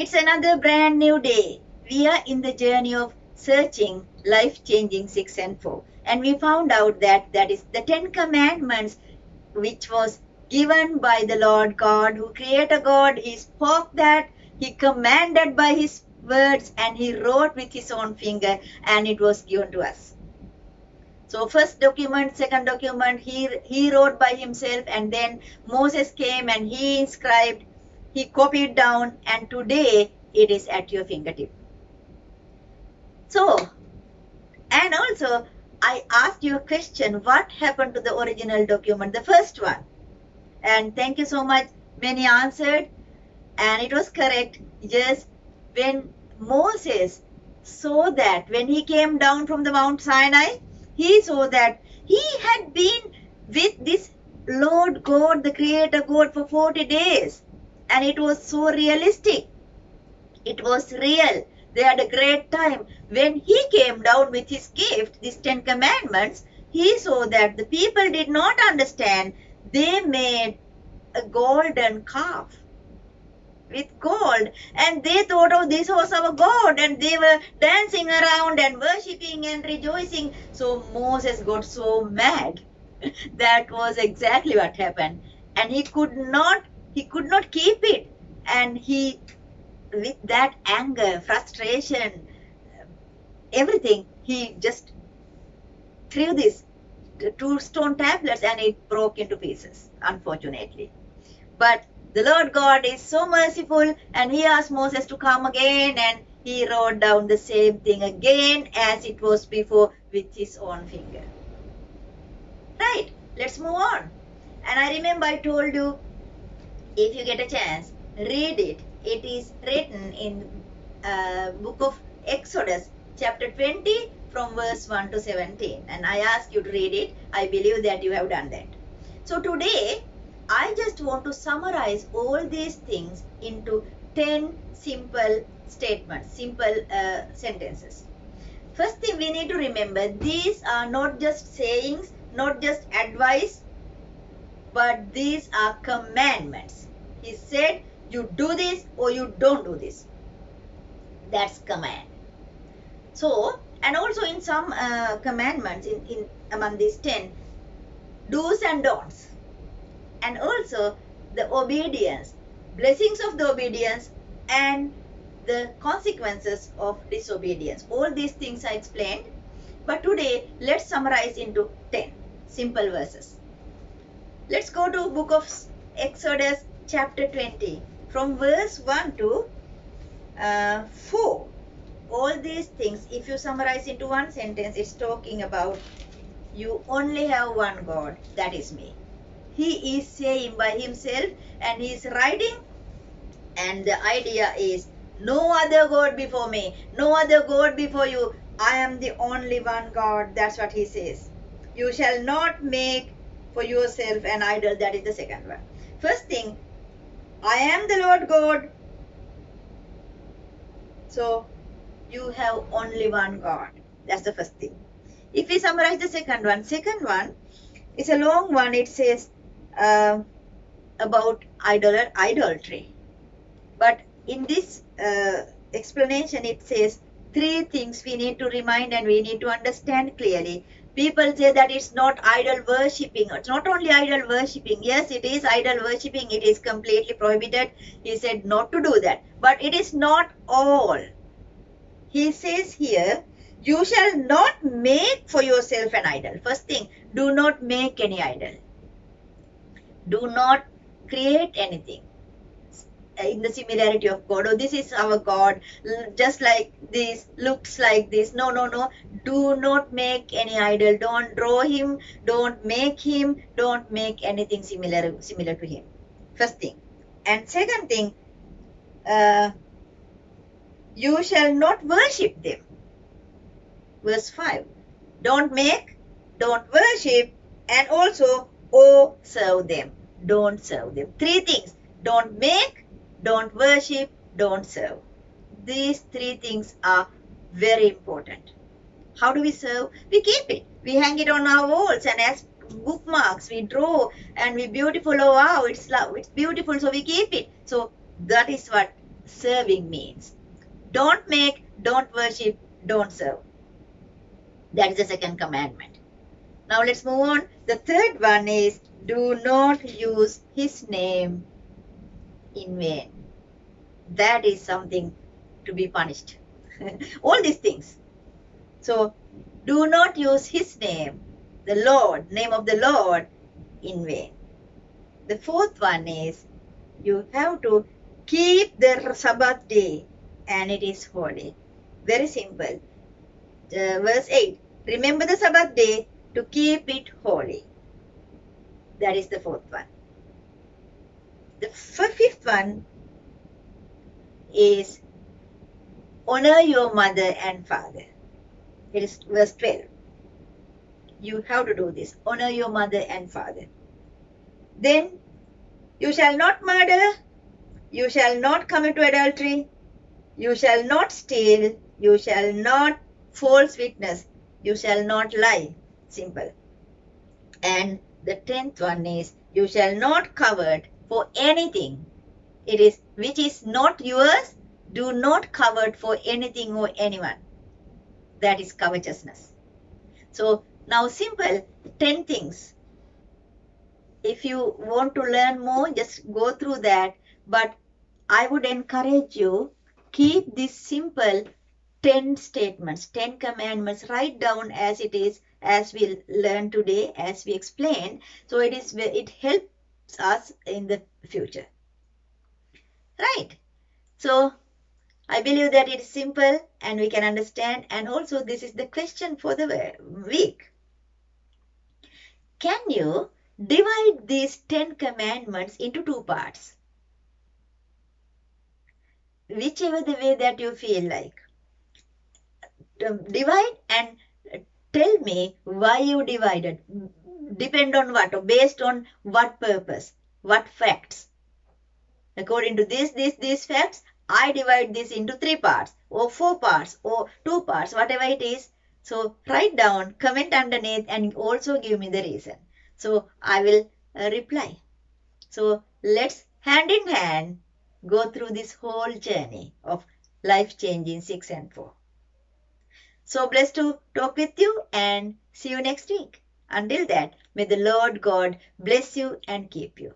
It's another brand new day. We are in the journey of searching life-changing 6 and 4. And we found out that is the 10 commandments which was given by the Lord God who created God. He spoke that, he commanded by his words, and he wrote with his own finger, and it was given to us. So first document, second document, he wrote by himself, and then Moses came and he inscribed, he copied down, and today it is at your fingertip. So, and also I asked you a question, what happened to the original document, the first one? And thank you so much, many answered, and it was correct. Yes, when Moses saw that, when he came down from the Mount Sinai, he saw that he had been with this Lord God, the Creator God, for 40 days. And it was so realistic. It was real. They had a great time. When he came down with his gift, these 10 commandments, he saw that the people did not understand. They made a golden calf with gold, and they thought, oh, this was our God, and they were dancing around and worshipping and rejoicing. So Moses got so mad. That was exactly what happened, and he could not keep it, and he, with that anger, frustration, everything, he just threw these 2 stone tablets, and it broke into pieces, unfortunately. But the Lord God is so merciful, and he asked Moses to come again, and he wrote down the same thing again as it was before with his own finger. Right, let's move on. And I remember I told you, if you get a chance, read it. It is written in book of Exodus, chapter 20, from verse 1 to 17. And I asked you to read it. I believe that you have done that. So today, I just want to summarize all these things into 10 simple statements, simple sentences. First thing we need to remember, these are not just sayings, not just advice, but these are commandments. He said, you do this or you don't do this. That's command. So, and also in some commandments, in among these 10, do's and don'ts. And also the obedience, blessings of the obedience, and the consequences of disobedience. All these things I explained. But today, let's summarize into 10 simple verses. Let's go to book of Exodus chapter 20. From verse 1 to 4. All these things, if you summarize into one sentence, it's talking about you only have one God, that is me. He is saying by himself, and he is writing, and the idea is no other God before me, no other God before you. I am the only one God. That's what he says. You shall not make for yourself an idol. That is the second one. First thing, I am the Lord God. So you have only one God. That's the first thing. If we summarize the second one is a long one. It says about adultery. But in this explanation, it says 3 things we need to remind and we need to understand clearly. People say that it's not idol worshipping. It's not only idol worshipping. Yes, it is idol worshipping. It is completely prohibited. He said not to do that. But it is not all. He says here, you shall not make for yourself an idol. First thing, do not make any idol. Do not create anything in the similarity of God. Oh, this is our God, just like this, looks like this. No, no, no. Do not make any idol. Don't draw him. Don't make him. Don't make anything similar to him. First thing. And second thing, you shall not worship them. Verse 5. Don't make, don't worship, and also, serve them. Don't serve them. 3 things. Don't make, don't worship, don't serve. These 3 things are very important. How do we serve? We keep it. We hang it on our walls, and as bookmarks, we draw, and we beautiful. Oh wow, it's beautiful, so we keep it. So that is what serving means. Don't make, don't worship, don't serve. That is the second commandment. Now let's move on. The third one is, do not use his name in vain. That is something to be punished. All these things. So, do not use his name, the Lord, name of the Lord, in vain. The fourth one is, you have to keep the Sabbath day and it is holy. Very simple. Verse 8, remember the Sabbath day to keep it holy. That is the fourth one. The fifth one is, honor your mother and father. It is verse 12. You have to do this. Honor your mother and father. Then, you shall not murder. You shall not commit adultery. You shall not steal. You shall not false witness. You shall not lie. Simple. And the 10th one is, you shall not covet for anything. It is which is not yours. Do not covet for anything or anyone. That is covetousness. So now simple 10 things. If you want to learn more, just go through that. But I would encourage you, keep this simple 10 statements, 10 commandments, write down as it is, as we learn today, as we explain. So it helps us in the future. Right? So I believe that it is simple and we can understand. And also this is the question for the week. Can you divide these 10 commandments into 2 parts? Whichever the way that you feel like. Divide and tell me why you divided. Depend on what or based on what purpose, what facts. According to these facts, I divide this into 3 parts or 4 parts or 2 parts, whatever it is. So write down, comment underneath and also give me the reason. So I will reply. So let's hand in hand go through this whole journey of life changing 6 and 4. So blessed to talk with you and see you next week. Until that, may the Lord God bless you and keep you.